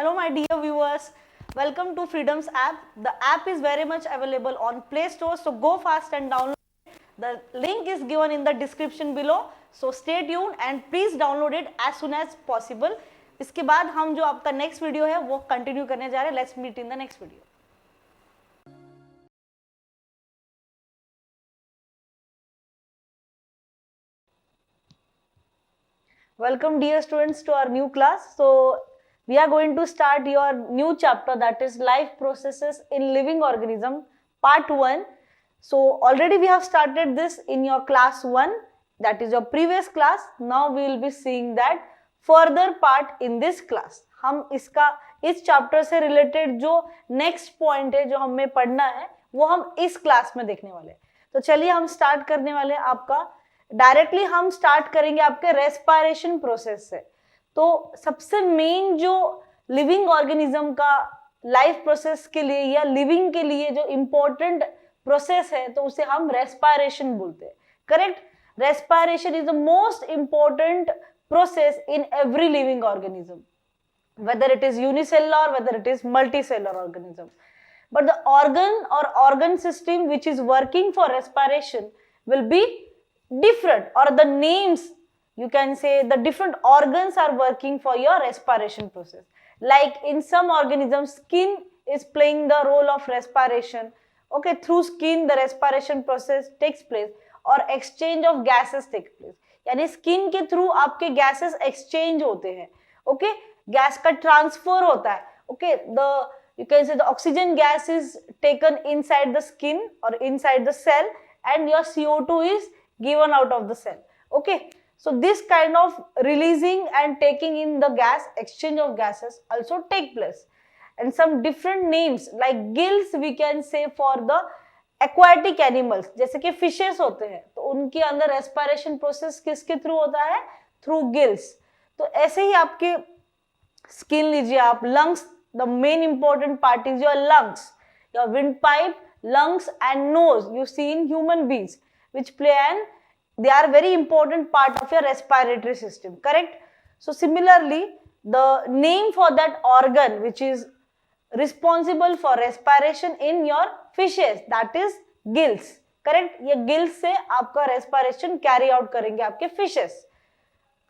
Hello my dear viewers, welcome to Freedoms app. The app is very much available on Play Store, so go fast and download it. The link is given in the description below, so stay tuned and please download it as soon as possible. इसके बाद हम जो आपका next video है वो continue करने जा रहे हैं. Let's meet in the next video. Welcome dear students to our new class. So we are going to start your new chapter, that is life processes in living organism part 1. So already we have started this in your class 1, that is your previous class. Now we will be seeing that further part in this class. हम इसका इस chapter से related जो next point है जो हमें पढ़ना है वो हम इस क्लास में देखने वाले हैं. तो चलिए हम स्टार्ट करने वाले हैं. आपका डायरेक्टली हम स्टार्ट करेंगे आपके रेस्पिरेशन प्रोसेस से. तो सबसे मेन जो लिविंग ऑर्गेनिज्म का लाइफ प्रोसेस के लिए या लिविंग के लिए जो इम्पोर्टेंट प्रोसेस है तो उसे हम रेस्पिरेशन बोलते हैं. Correct. Respiration is the most important process in every living organism, whether it is unicellular, whether it is multicellular organism. But the organ or organ system which is working for respiration will be different, or the names you can say the different organs are working for your respiration process. Like in some organisms, skin is playing the role of respiration. Okay, through skin the respiration process takes place or exchange of gases take place. यानी skin के through आपके gases exchange होते हैं. Okay, gas का transfer होता है. Okay, the you can say the oxygen gas is taken inside the skin or inside the cell and your CO2 is given out of the cell. Okay, so this kind of releasing and taking in the gas, exchange of gases also take place. And some different names like gills we can say for the aquatic animals, जैसे कि fishes होते हैं तो उनके अंदर respiration process किसके through होता है? Through gills. तो ऐसे ही आपके स्किन लीजिए आप, lungs, the main important part is your lungs, your windpipe, lungs and nose you see in human beings, which play an, they are very important part of your respiratory system. Correct. So similarly the name for that organ which is responsible for respiration in your fishes, that is gills. Correct. ये gills से आपका respiration carry out करेंगे आपके fishes.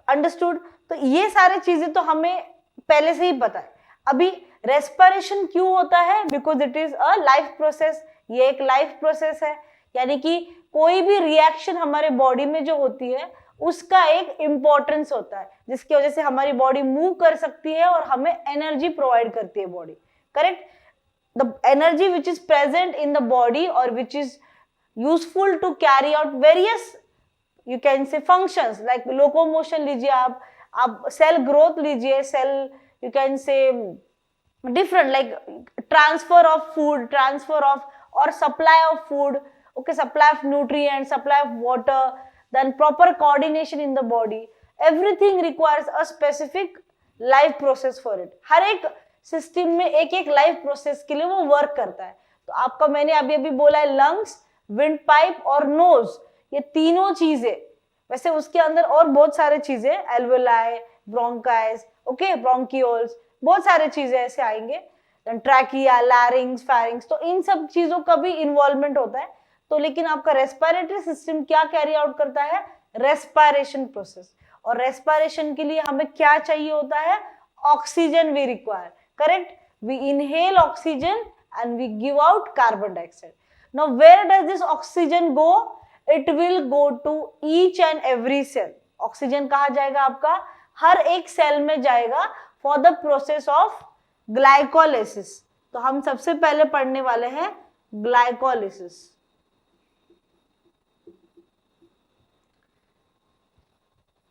Understood. तो ये सारी चीजें तो हमें पहले से ही पता है. अभी रेस्पिरेशन क्यों होता है? Because it is a life process. ये एक लाइफ प्रोसेस है, यानी कि कोई भी रिएक्शन हमारे बॉडी में जो होती है उसका एक इंपॉर्टेंस होता है जिसकी वजह से हमारी बॉडी मूव कर सकती है और हमें एनर्जी प्रोवाइड करती है body. Correct. The energy which is present in the body और which is useful to carry out various you can say functions like locomotion लीजिए आप सेल ग्रोथ लीजिए, cell you can say different like transfer of food, transfer of or supply of food, okay, supply of nutrients, supply of water, then proper coordination in the body, everything requires a specific life process for it. हर एक system में एक एक life process के लिए वो work करता है. तो आपका मैंने अभी अभी बोला है लंग्स, विंड पाइप और नोज, ये तीनों चीजें. वैसे उसके अंदर और बहुत सारे चीजें, एल्वेलाई, ब्रोंकाइस, ओके, ब्रोंकियोल्स, बहुत सारे चीजें ऐसे आएंगे, ट्रैकिया, लैरिंग्स, फेरिंग्स, तो इन सब चीजों का भी इन्वॉल्वमेंट होता है. तो लेकिन आपका रेस्पिरेटरी सिस्टम क्या कैरी आउट करता है? Respiration process. और रेस्पिरेशन के लिए हमें क्या चाहिए होता है? Oxygen we require. Correct. We inhale oxygen and we give out carbon dioxide. Now where does this oxygen go? It will go to each and every cell. Oxygen कहाँ जाएगा? आपका हर एक सेल में जाएगा for the process of glycolysis. तो हम सबसे पहले पढ़ने वाले हैं ग्लाइकोलिसिस.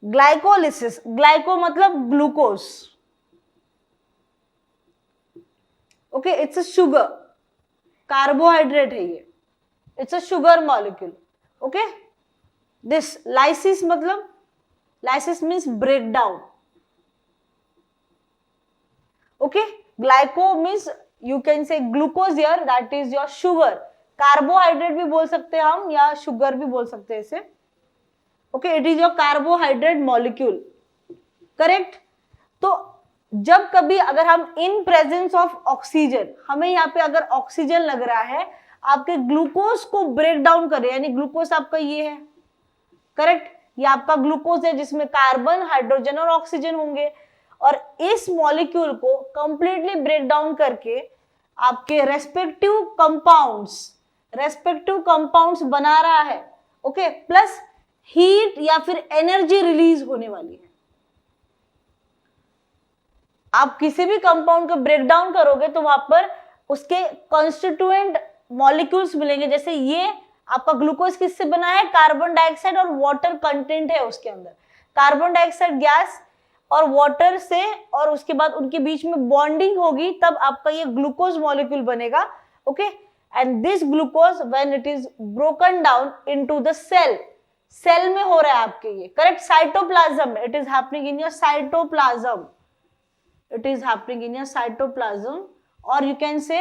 ग्लाइकोलिसिस, ग्लाइको मतलब glucose. Okay, it's a sugar, carbohydrate है ये, it's a sugar molecule. Okay, this lysis मतलब lysis means breakdown. Okay, glyco means you can say glucose here, that is your sugar. Carbohydrate भी बोल सकते हैं हम या sugar भी बोल सकते हैं इसे. Okay, it is your carbohydrate molecule. Correct. तो जब कभी अगर हम इन प्रेजेंस ऑफ ऑक्सीजन, हमें यहाँ पे अगर ऑक्सीजन लग रहा है, आपके ग्लूकोज को ब्रेक डाउन करे, यानी ग्लूकोज आपका ये है, करेक्ट, ये आपका ग्लूकोज है जिसमें कार्बन, हाइड्रोजन और ऑक्सीजन होंगे, और इस मॉलिक्यूल को कंप्लीटली ब्रेक डाउन करके आपके रेस्पेक्टिव कंपाउंड्स बना रहा है, ओके, प्लस हीट या फिर एनर्जी रिलीज होने वाली है। आप किसी भी कंपाउंड को ब्रेक डाउन करोगे तो वहां पर उसके कॉन्स्टिट्यूएंट मॉलिक्यूल्स मिलेंगे, जैसे ये आपका ग्लूकोज किससे बना है, कार्बन डाइऑक्साइड और वाटर कंटेंट है उसके अंदर, कार्बन डाइऑक्साइड गैस और वाटर से, और उसके बाद उनके बीच में बॉन्डिंग होगी, तब आपका ये ग्लूकोज मॉलिक्यूल बनेगा, okay. And this glucose when it is broken down into the cell में हो रहा है आपके ये, करेक्ट, साइटोप्लाज्म में, it is happening in your cytoplasm, it is happening in your cytoplasm, or you can say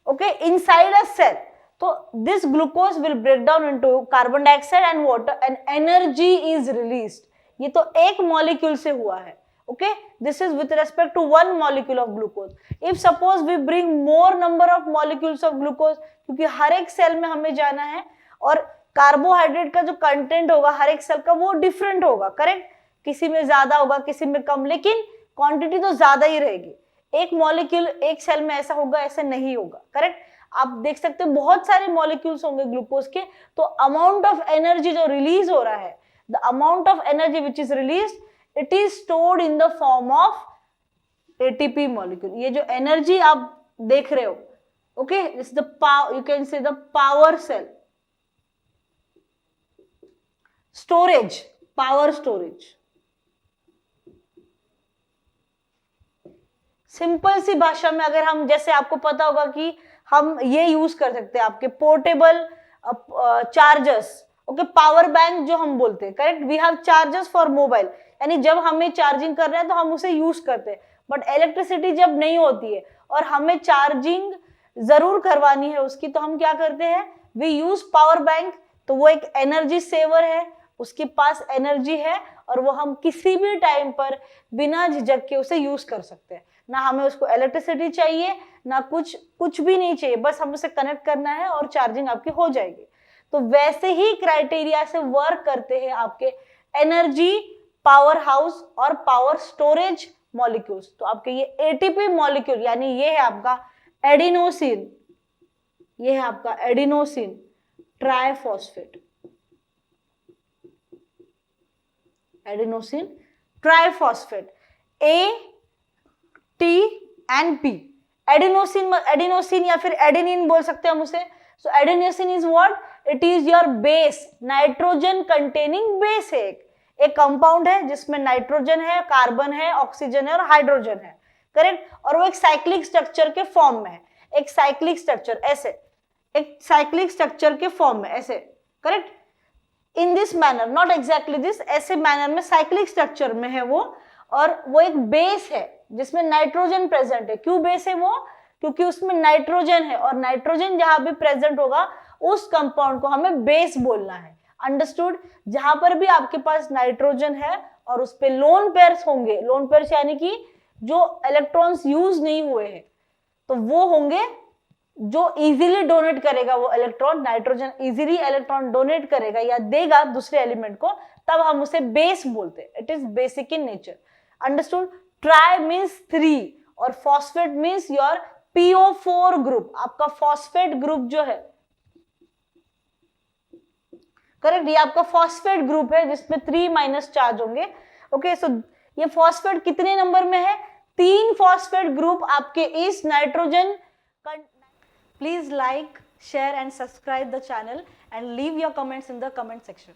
okay inside a cell. So this glucose will break down into carbon dioxide and water and energy is released. ये तो एक molecule से हुआ है, okay, this is with respect to one molecule of glucose. If suppose we bring more number of molecules of glucose, क्योंकि हर एक cell में हमें जाना है और कार्बोहाइड्रेट का जो कंटेंट होगा हर एक सेल का वो डिफरेंट होगा, करेक्ट, किसी में ज्यादा होगा किसी में कम, लेकिन क्वांटिटी तो ज्यादा ही रहेगी। एक मॉलिक्यूल एक सेल में ऐसा होगा ऐसे नहीं होगा, करेक्ट। आप देख सकते हो बहुत सारे मॉलिक्यूल्स होंगे ग्लूकोज के, तो अमाउंट ऑफ एनर्जी जो रिलीज हो रहा है, the amount of energy which is release, it is stored in the form of ATP molecule. ये जो एनर्जी आप देख रहे हो, okay, it's the power, you can say the power cell storage, power storage. Simple सी भाषा में अगर हम, जैसे आपको पता होगा कि हम ये यूज कर सकते हैं आपके portable chargers, okay, power bank जो हम बोलते हैं, correct, we have chargers for mobile, यानी जब हमें चार्जिंग कर रहे हैं तो हम उसे यूज करते हैं, बट इलेक्ट्रिसिटी जब नहीं होती है और हमें चार्जिंग जरूर करवानी है उसकी, तो हम क्या करते हैं, वी यूज पावर बैंक। तो वो एक एनर्जी सेवर है, उसके पास एनर्जी है और वो हम किसी भी टाइम पर बिना झिझक के उसे यूज कर सकते हैं, ना हमें उसको इलेक्ट्रिसिटी चाहिए ना कुछ भी नहीं चाहिए, बस हम उसे कनेक्ट करना है और चार्जिंग आपकी हो जाएगी। तो वैसे ही क्राइटेरिया से वर्क करते हैं आपके एनर्जी पावर हाउस और पावर स्टोरेज मॉलिक्यूल्स। तो आपके ये एटीपी मॉलिक्यूल, यानी ये है आपका एडिनोसिन, ये है आपका adenosine triphosphate, adenosine triphosphate, A T and P. Adenosine या फिर एडेनिन बोल सकते हैं हम उसे। So adenosine is what, it is your base, nitrogen containing base है, एक कंपाउंड है जिसमें नाइट्रोजन है, कार्बन है, ऑक्सीजन है और हाइड्रोजन है, करेक्ट, और वो एक साइक्लिक स्ट्रक्चर के फॉर्म में है, एक साइक्लिक स्ट्रक्चर ऐसे, एक साइक्लिक स्ट्रक्चर के फॉर्म में ऐसे, correct, in this manner, not exactly this, ऐसे मैनर में साइक्लिक स्ट्रक्चर में है वो, और वो एक बेस है जिसमें नाइट्रोजन प्रेजेंट है। क्यों बेस है वो, क्योंकि उसमें नाइट्रोजन है, और नाइट्रोजन जहां भी प्रेजेंट होगा उस कंपाउंड को हमें बेस बोलना है, अंडरस्टूड। जहां पर भी आपके पास नाइट्रोजन है और उस पे लोन पेयर्स होंगे, लोन पेयर्स यानी कि जो इलेक्ट्रॉन्स यूज नहीं हुए हैं, तो वो होंगे जो इजीली डोनेट करेगा वो electron, nitrogen easily electron donate करेगा या देगा दूसरे एलिमेंट को, तब हम उसे बेस बोलते हैं, it is basic in nature, understood. Try means 3 और phosphate means your PO4 group, आपका फॉस्फेट ग्रुप जो है, करेक्ट, ये आपका फॉस्फेट ग्रुप है जिसमें 3- चार्ज होंगे, ओके। सो ये फॉस्फेट कितने नंबर में है, 3 फॉस्फेट ग्रुप आपके इस nitrogen. Please like, share and subscribe the channel and leave your comments in the comment section.